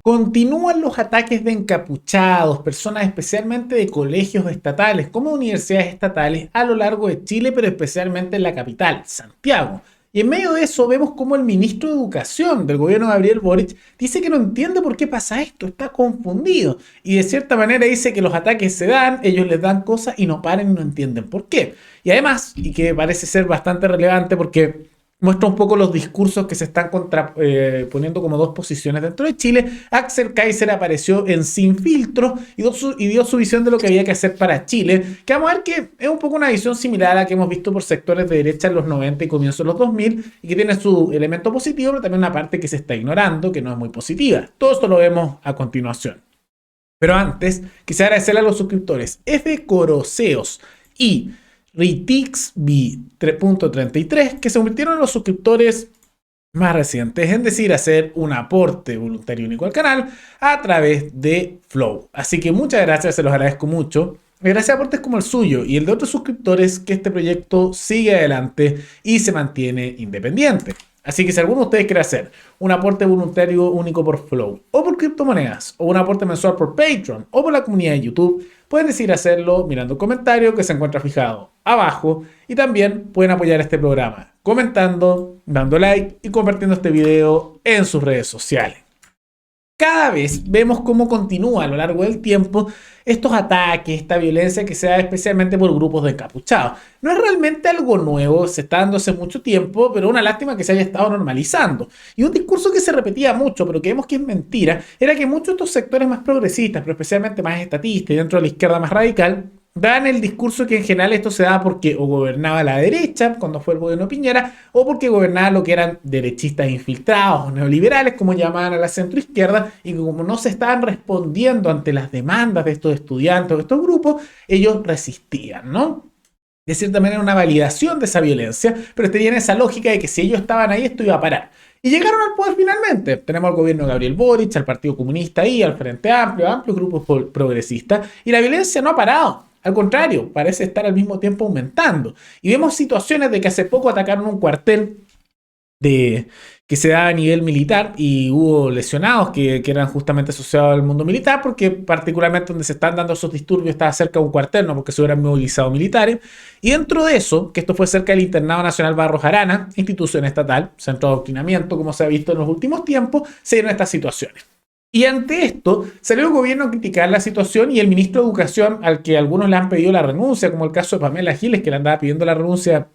Continúan los ataques de encapuchados, personas especialmente de colegios estatales como universidades estatales a lo largo de Chile, pero especialmente en la capital, Santiago. Y en medio de eso vemos como el ministro de Educación del gobierno de Gabriel Boric dice que no entiende por qué pasa esto, está confundido. Y de cierta manera dice que los ataques se dan, ellos les dan cosas y no paren y no entienden por qué. Y además, y que parece ser bastante relevante porque muestra un poco los discursos que se están poniendo como dos posiciones dentro de Chile. Axel Kaiser apareció en Sin Filtro y dio su visión de lo que había que hacer para Chile, que vamos a ver que es un poco una visión similar a la que hemos visto por sectores de derecha en los 90 y comienzos de los 2000 y que tiene su elemento positivo, pero también una parte que se está ignorando, que no es muy positiva. Todo esto lo vemos a continuación. Pero antes, quisiera agradecerle a los suscriptores F. Coroseos y Ritixby 3.33 que se convirtieron en los suscriptores más recientes, es decir, hacer un aporte voluntario único al canal a través de Flow. Así que muchas gracias, se los agradezco mucho. Gracias a aportes como el suyo y el de otros suscriptores que este proyecto sigue adelante y se mantiene independiente. Así que si alguno de ustedes quiere hacer un aporte voluntario único por Flow, o por criptomonedas, o un aporte mensual por Patreon, o por la comunidad de YouTube, pueden decidir hacerlo mirando un comentario que se encuentra fijado abajo. Y también pueden apoyar este programa comentando, dando like y compartiendo este video en sus redes sociales. Cada vez vemos cómo continúa a lo largo del tiempo estos ataques, esta violencia que se da especialmente por grupos de encapuchados. No es realmente algo nuevo, se está dando hace mucho tiempo, pero una lástima que se haya estado normalizando. Y un discurso que se repetía mucho, pero que vemos que es mentira, era que muchos de estos sectores más progresistas, pero especialmente más estatistas y dentro de la izquierda más radical, dan el discurso que en general esto se da porque o gobernaba la derecha cuando fue el gobierno de Piñera o porque gobernaba lo que eran derechistas infiltrados o neoliberales como llamaban a la centroizquierda y que como no se estaban respondiendo ante las demandas de estos estudiantes o de estos grupos, ellos resistían, ¿no? De cierta manera una validación de esa violencia, pero tenían esa lógica de que si ellos estaban ahí esto iba a parar. Y llegaron al poder finalmente. Tenemos al gobierno de Gabriel Boric, al Partido Comunista ahí, al Frente Amplio, amplios grupos progresistas, y la violencia no ha parado. Al contrario, parece estar al mismo tiempo aumentando. Y vemos situaciones de que hace poco atacaron un cuartel que se da a nivel militar y hubo lesionados que eran justamente asociados al mundo militar porque particularmente donde se están dando esos disturbios estaba cerca de un cuartel, no porque se hubieran movilizado militares. Y dentro de eso, que esto fue cerca del Internado Nacional Barros Arana, institución estatal, centro de adoctrinamiento como se ha visto en los últimos tiempos, se dieron estas situaciones. Y ante esto, salió el gobierno a criticar la situación y el ministro de Educación, al que algunos le han pedido la renuncia, como el caso de Pamela Giles, que le andaba pidiendo la renuncia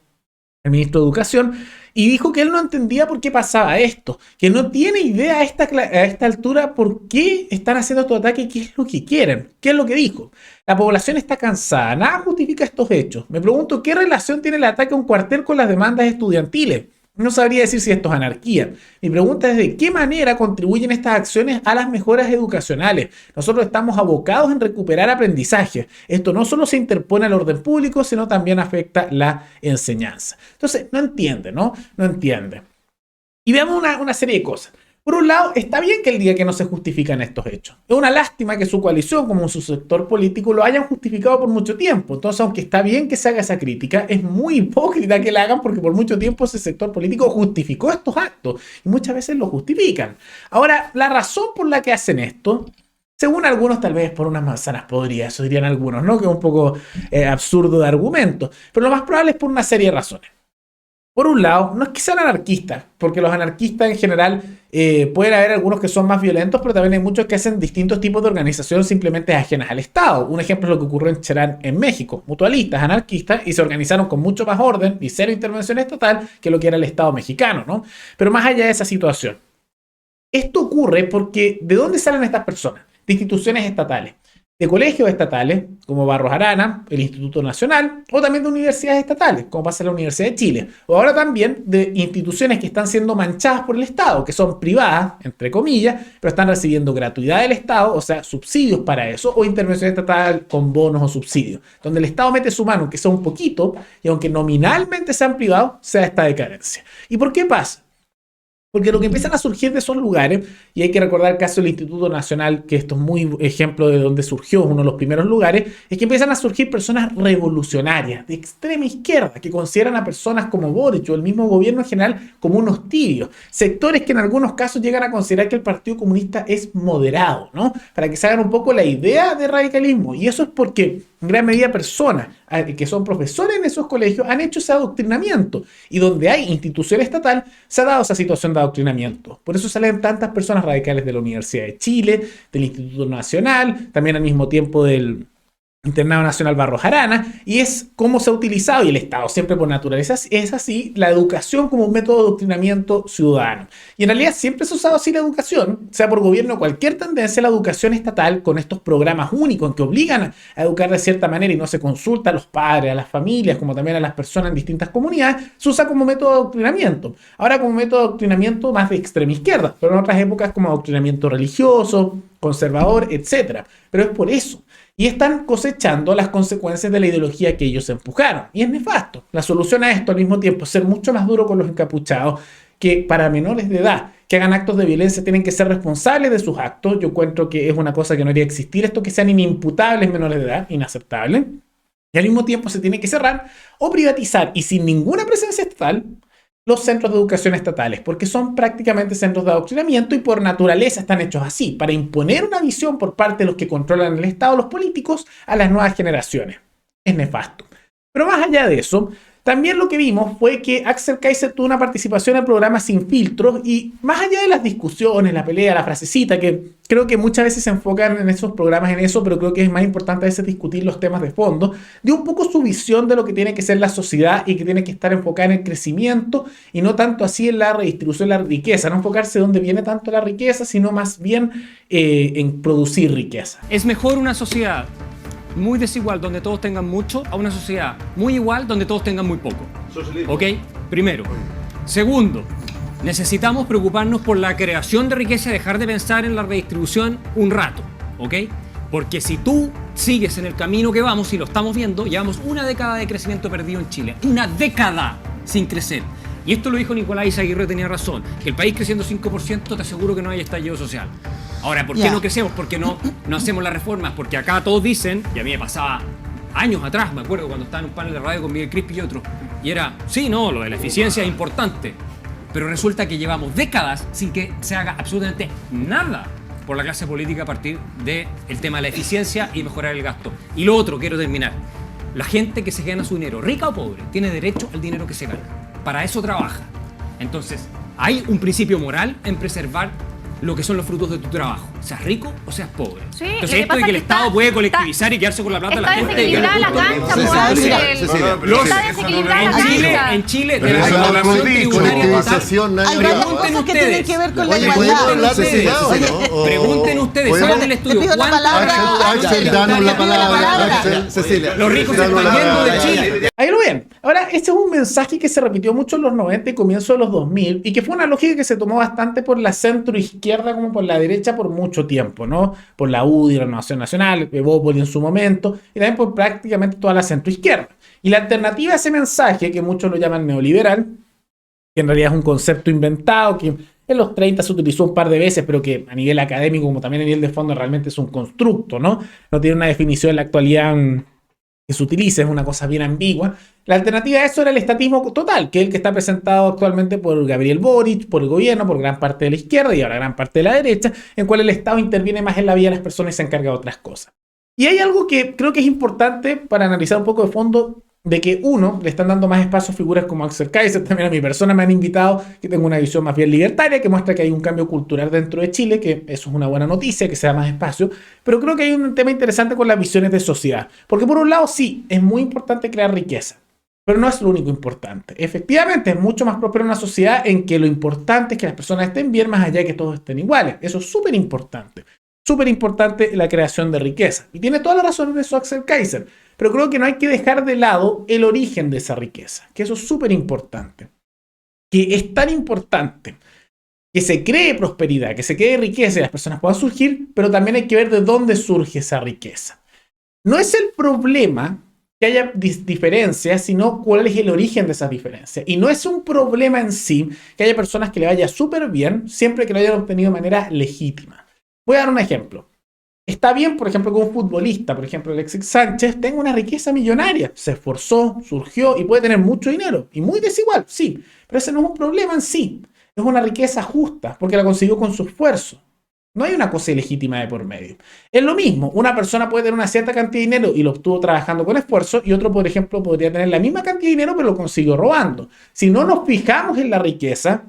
al ministro de Educación, y dijo que él no entendía por qué pasaba esto, que no tiene idea a esta altura por qué están haciendo estos ataques y qué es lo que quieren. ¿Qué es lo que dijo? La población está cansada, nada justifica estos hechos. Me pregunto, ¿qué relación tiene el ataque a un cuartel con las demandas estudiantiles? No sabría decir si esto es anarquía. Mi pregunta es de qué manera contribuyen estas acciones a las mejoras educacionales. Nosotros estamos abocados en recuperar aprendizaje. Esto no solo se interpone al orden público, sino también afecta la enseñanza. Entonces, no entiende, ¿no? No entiende. Y veamos una serie de cosas. Por un lado, está bien que él diga que no se justifican estos hechos. Es una lástima que su coalición, como su sector político, lo hayan justificado por mucho tiempo. Entonces, aunque está bien que se haga esa crítica, es muy hipócrita que la hagan porque por mucho tiempo ese sector político justificó estos actos y muchas veces lo justifican. Ahora, la razón por la que hacen esto, según algunos, tal vez por unas manzanas podridas, eso dirían algunos, ¿no? Que es un poco absurdo de argumento. Pero lo más probable es por una serie de razones. Por un lado, no es que sean anarquistas, porque los anarquistas en general pueden haber algunos que son más violentos, pero también hay muchos que hacen distintos tipos de organizaciones simplemente ajenas al Estado. Un ejemplo es lo que ocurrió en Cherán, en México. Mutualistas, anarquistas, y se organizaron con mucho más orden y cero intervención estatal que lo que era el Estado mexicano, ¿no? Pero más allá de esa situación, esto ocurre porque ¿de dónde salen estas personas? De instituciones estatales. De colegios estatales, como Barros Arana, el Instituto Nacional, o también de universidades estatales, como pasa en la Universidad de Chile, o ahora también de instituciones que están siendo manchadas por el Estado, que son privadas, entre comillas, pero están recibiendo gratuidad del Estado, o sea, subsidios para eso, o intervención estatal con bonos o subsidios, donde el Estado mete su mano, que sea un poquito, y aunque nominalmente sean privados, sea esta decadencia. ¿Y por qué pasa? Porque lo que empiezan a surgir de esos lugares, y hay que recordar el caso del Instituto Nacional, que esto es muy ejemplo de donde surgió, uno de los primeros lugares, es que empiezan a surgir personas revolucionarias, de extrema izquierda, que consideran a personas como Boric o el mismo gobierno en general como unos tibios. Sectores que en algunos casos llegan a considerar que el Partido Comunista es moderado, ¿no? Para que se hagan un poco la idea de radicalismo. Y eso es porque, en gran medida, personas que son profesores en esos colegios han hecho ese adoctrinamiento. Y donde hay institución estatal, se ha dado esa situación de adoctrinamiento. Por eso salen tantas personas radicales de la Universidad de Chile, del Instituto Nacional, también al mismo tiempo del Internado Nacional Barros Arana, y es cómo se ha utilizado, y el Estado siempre por naturaleza es así, la educación como un método de adoctrinamiento ciudadano. Y en realidad siempre se ha usado así la educación, sea por gobierno o cualquier tendencia, la educación estatal con estos programas únicos que obligan a educar de cierta manera y no se consulta a los padres, a las familias, como también a las personas en distintas comunidades, se usa como método de adoctrinamiento. Ahora como método de adoctrinamiento más de extrema izquierda, pero en otras épocas como adoctrinamiento religioso, conservador, etc. Pero es por eso. Y están cosechando las consecuencias de la ideología que ellos empujaron. Y es nefasto. La solución a esto al mismo tiempo es ser mucho más duro con los encapuchados, que para menores de edad que hagan actos de violencia tienen que ser responsables de sus actos. Yo encuentro que es una cosa que no debería existir, esto que sean inimputables menores de edad, inaceptable. Y al mismo tiempo se tiene que cerrar o privatizar y sin ninguna presencia estatal los centros de educación estatales, porque son prácticamente centros de adoctrinamiento y por naturaleza están hechos así, para imponer una visión por parte de los que controlan el Estado, los políticos, a las nuevas generaciones. Es nefasto. Pero más allá de eso, también lo que vimos fue que Axel Kaiser tuvo una participación en el programa Sin Filtros y más allá de las discusiones, la pelea, la frasecita, que creo que muchas veces se enfocan en esos programas en eso, pero creo que es más importante a veces discutir los temas de fondo, dio un poco su visión de lo que tiene que ser la sociedad y que tiene que estar enfocada en el crecimiento y no tanto así en la redistribución de la riqueza, no enfocarse de dónde viene tanto la riqueza, sino más bien en producir riqueza. Es mejor una sociedad muy desigual donde todos tengan mucho a una sociedad muy igual donde todos tengan muy poco. Socialismo. ¿Ok? Primero. Segundo, necesitamos preocuparnos por la creación de riqueza y dejar de pensar en la redistribución un rato. ¿Ok? Porque si tú sigues en el camino que vamos, y lo estamos viendo, llevamos una década de crecimiento perdido en Chile. Una década sin crecer. Y esto lo dijo Nicolás Izaguirre, tenía razón. Que el país creciendo 5% te aseguro que no hay estallido social. Ahora, ¿por qué no crecemos? ¿Por qué no hacemos las reformas? Porque acá todos dicen, y a mí me pasaba años atrás, me acuerdo cuando estaba en un panel de radio con Miguel Crispi y otros, y era, sí, no, lo de la eficiencia es importante, pero resulta que llevamos décadas sin que se haga absolutamente nada por la clase política a partir del tema de la eficiencia y mejorar el gasto. Y lo otro, quiero terminar, la gente que se gana su dinero, rica o pobre, tiene derecho al dinero que se gana. Para eso trabaja. Entonces, hay un principio moral en preservar lo que son los frutos de tu trabajo, seas rico o seas pobre. Sí, entonces esto de que el Estado puede colectivizar y quedarse con la plata de la gente. Está desequilibrada la cancha, en Chile, de la regulación tributaria total. Hay varias cosas que tienen que ver con la igualdad. Pregunten ustedes, saben del estudio Axel, danos la palabra. Cecilia. Los ricos se están yendo de Chile. Ahí lo ven. Ahora, este es un mensaje que se repitió mucho en los 90 y comienzo de los 2000 y que fue una lógica que se tomó bastante por la centro-izquierda como por la derecha por mucho tiempo, ¿no? Por la UDI, la Renovación Nacional, Evópoli en su momento y también por prácticamente toda la centro-izquierda. Y la alternativa a ese mensaje, que muchos lo llaman neoliberal, que en realidad es un concepto inventado, que en los 30 se utilizó un par de veces, pero que a nivel académico como también a nivel de fondo realmente es un constructo, ¿no? No tiene una definición en la actualidad que se utilice, es una cosa bien ambigua. La alternativa a eso era el estatismo total, que es el que está presentado actualmente por Gabriel Boric, por el gobierno, por gran parte de la izquierda y ahora gran parte de la derecha, en cual el Estado interviene más en la vida de las personas y se encarga de otras cosas. Y hay algo que creo que es importante para analizar un poco de fondo, de que uno, le están dando más espacio a figuras como Axel Kaiser, también a mi persona me han invitado, que tengo una visión más bien libertaria, que muestra que hay un cambio cultural dentro de Chile, que eso es una buena noticia, que se da más espacio, pero creo que hay un tema interesante con las visiones de sociedad, porque por un lado sí, es muy importante crear riqueza, pero no es lo único importante. Efectivamente, es mucho más próspero una sociedad en que lo importante es que las personas estén bien más allá de que todos estén iguales, eso es súper importante. Súper importante la creación de riqueza. Y tiene toda la razón en eso Axel Kaiser. Pero creo que no hay que dejar de lado el origen de esa riqueza. Que eso es súper importante. Que es tan importante que se cree prosperidad, que se cree riqueza y las personas puedan surgir, pero también hay que ver de dónde surge esa riqueza. No es el problema que haya diferencias, sino cuál es el origen de esas diferencias. Y no es un problema en sí que haya personas que le vaya súper bien siempre que lo hayan obtenido de manera legítima. Voy a dar un ejemplo. Está bien, por ejemplo, que un futbolista, por ejemplo, Alexis Sánchez, tenga una riqueza millonaria. Se esforzó, surgió y puede tener mucho dinero. Y muy desigual, sí. Pero ese no es un problema en sí. Es una riqueza justa, porque la consiguió con su esfuerzo. No hay una cosa ilegítima de por medio. Es lo mismo, una persona puede tener una cierta cantidad de dinero y lo obtuvo trabajando con esfuerzo, y otro, por ejemplo, podría tener la misma cantidad de dinero pero lo consiguió robando. Si no nos fijamos en la riqueza,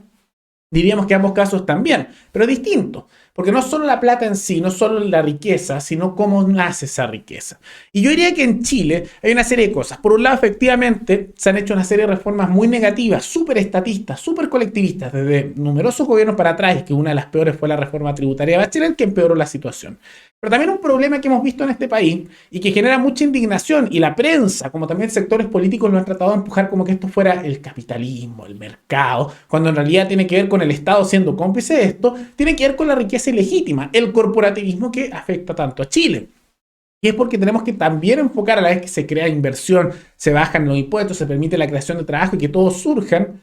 diríamos que ambos casos están bien, pero es distinto. Porque no solo la plata en sí, no solo la riqueza, sino cómo nace esa riqueza. Y yo diría que en Chile hay una serie de cosas. Por un lado, efectivamente, se han hecho una serie de reformas muy negativas, súper estatistas, súper colectivistas, desde numerosos gobiernos para atrás, y que una de las peores fue la reforma tributaria de Bachelet, que empeoró la situación. Pero también un problema que hemos visto en este país y que genera mucha indignación, y la prensa, como también sectores políticos, lo han tratado de empujar como que esto fuera el capitalismo, el mercado, cuando en realidad tiene que ver con el Estado siendo cómplice de esto, tiene que ver con la riqueza ilegítima, el corporativismo que afecta tanto a Chile. Y es porque tenemos que también enfocar, a la vez que se crea inversión, se bajan los impuestos, se permite la creación de trabajo y que todos surjan,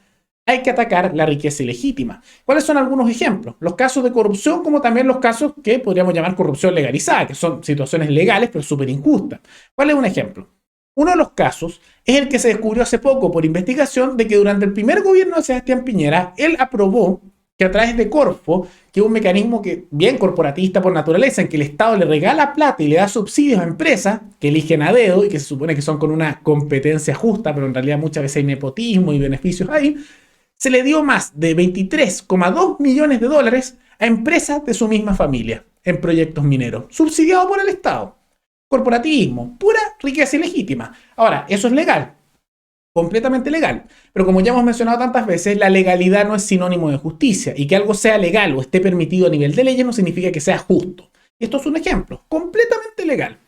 hay que atacar la riqueza ilegítima. ¿Cuáles son algunos ejemplos? Los casos de corrupción, como también los casos que podríamos llamar corrupción legalizada, que son situaciones legales pero súper injustas. ¿Cuál es un ejemplo? Uno de los casos es el que se descubrió hace poco por investigación, de que durante el primer gobierno de Sebastián Piñera, él aprobó que a través de Corfo, que es un mecanismo que bien corporatista por naturaleza, en que el Estado le regala plata y le da subsidios a empresas que eligen a dedo y que se supone que son con una competencia justa, pero en realidad muchas veces hay nepotismo y beneficios ahí, se le dio más de 23,2 millones de dólares a empresas de su misma familia en proyectos mineros, subsidiados por el Estado. Corporativismo, pura riqueza ilegítima. Ahora, eso es legal, completamente legal. Pero como ya hemos mencionado tantas veces, la legalidad no es sinónimo de justicia, y que algo sea legal o esté permitido a nivel de leyes no significa que sea justo. Esto es un ejemplo, completamente legal.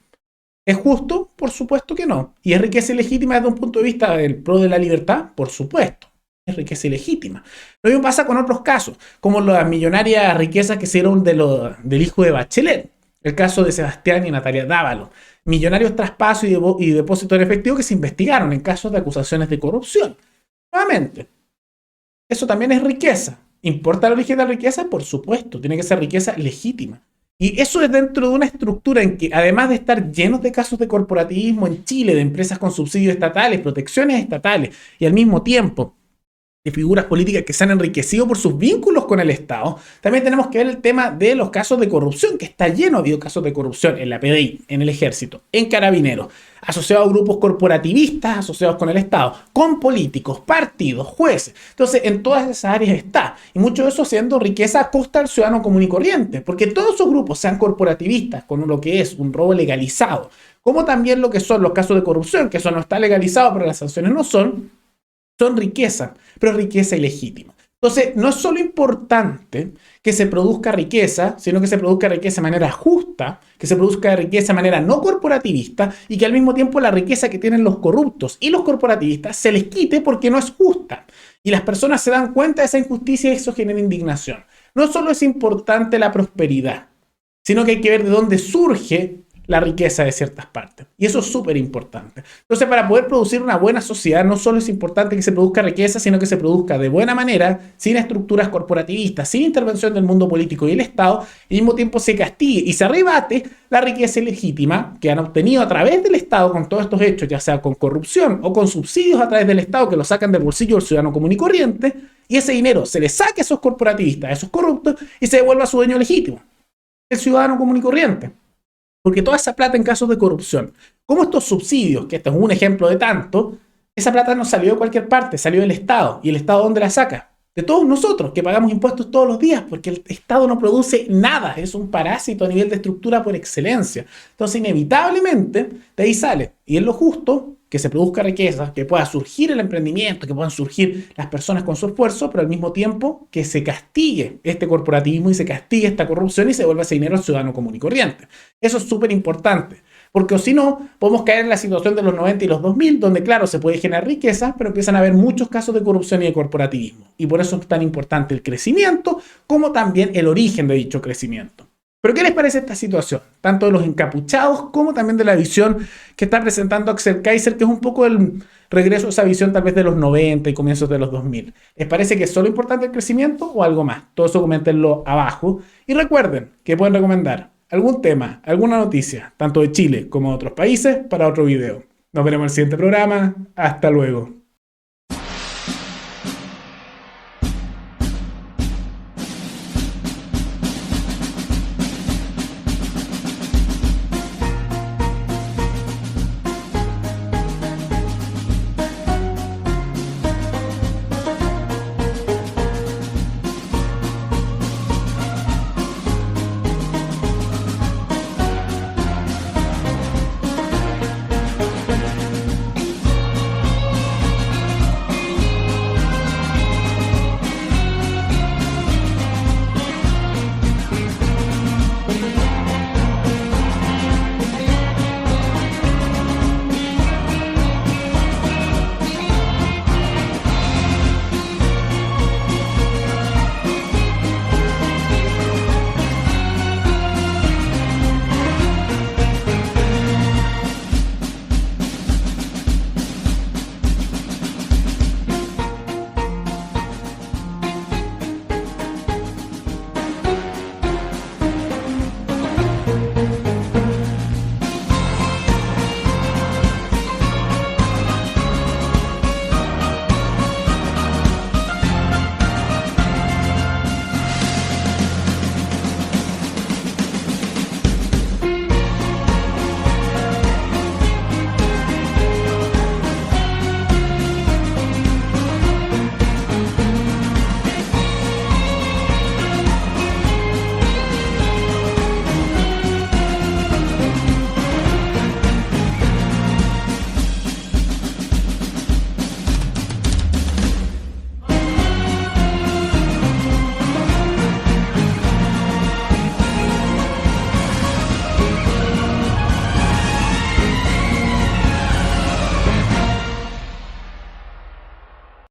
¿Es justo? Por supuesto que no. ¿Y es riqueza ilegítima desde un punto de vista del pro de la libertad? Por supuesto. Es riqueza ilegítima. Lo mismo pasa con otros casos, como las millonarias riquezas que se dieron del hijo de Bachelet. El caso de Sebastián y Natalia Dávalo. Millonarios traspasos y depósitos en efectivo que se investigaron en casos de acusaciones de corrupción. Nuevamente, eso también es riqueza. ¿Importa el origen de la riqueza? Por supuesto, tiene que ser riqueza legítima. Y eso es dentro de una estructura en que, además de estar llenos de casos de corporativismo en Chile, de empresas con subsidios estatales, protecciones estatales, y al mismo tiempo de figuras políticas que se han enriquecido por sus vínculos con el Estado, también tenemos que ver el tema de los casos de corrupción, que está lleno. Ha habido casos de corrupción en la PDI, en el Ejército, en Carabineros, asociados a grupos corporativistas, asociados con el Estado, con políticos, partidos, jueces. Entonces, en todas esas áreas está. Y mucho de eso siendo riqueza a costa del ciudadano común y corriente, porque todos esos grupos, sean corporativistas, con lo que es un robo legalizado, como también lo que son los casos de corrupción, que eso no está legalizado, pero las sanciones no son riqueza, pero riqueza ilegítima. Entonces, no es solo importante que se produzca riqueza, sino que se produzca riqueza de manera justa, que se produzca riqueza de manera no corporativista, y que al mismo tiempo la riqueza que tienen los corruptos y los corporativistas se les quite porque no es justa. Y las personas se dan cuenta de esa injusticia y eso genera indignación. No solo es importante la prosperidad, sino que hay que ver de dónde surge la riqueza de ciertas partes. Y eso es súper importante. Entonces, para poder producir una buena sociedad, no solo es importante que se produzca riqueza, sino que se produzca de buena manera, sin estructuras corporativistas, sin intervención del mundo político y el Estado, y al mismo tiempo se castigue y se arrebate la riqueza ilegítima que han obtenido a través del Estado con todos estos hechos, ya sea con corrupción o con subsidios a través del Estado que lo sacan del bolsillo del ciudadano común y corriente, y ese dinero se le saque a esos corporativistas, a esos corruptos, y se devuelva a su dueño legítimo, el ciudadano común y corriente. Porque toda esa plata en casos de corrupción, como estos subsidios, que este es un ejemplo de tanto, esa plata no salió de cualquier parte, salió del Estado. ¿Y el Estado dónde la saca? De todos nosotros, que pagamos impuestos todos los días, porque el Estado no produce nada, es un parásito a nivel de estructura por excelencia. Entonces, inevitablemente, de ahí sale. Y es lo justo que se produzca riqueza, que pueda surgir el emprendimiento, que puedan surgir las personas con su esfuerzo, pero al mismo tiempo que se castigue este corporativismo y se castigue esta corrupción y se vuelva ese dinero al ciudadano común y corriente. Eso es súper importante, porque si no, podemos caer en la situación de los 90 y los 2000, donde claro, se puede generar riqueza, pero empiezan a haber muchos casos de corrupción y de corporativismo. Y por eso es tan importante el crecimiento, como también el origen de dicho crecimiento. Pero ¿qué les parece esta situación? Tanto de los encapuchados como también de la visión que está presentando Axel Kaiser, que es un poco el regreso a esa visión tal vez de los 90 y comienzos de los 2000. ¿Les parece que es solo importante el crecimiento o algo más? Todo eso coméntenlo abajo. Y recuerden que pueden recomendar algún tema, alguna noticia, tanto de Chile como de otros países, para otro video. Nos veremos en el siguiente programa. Hasta luego.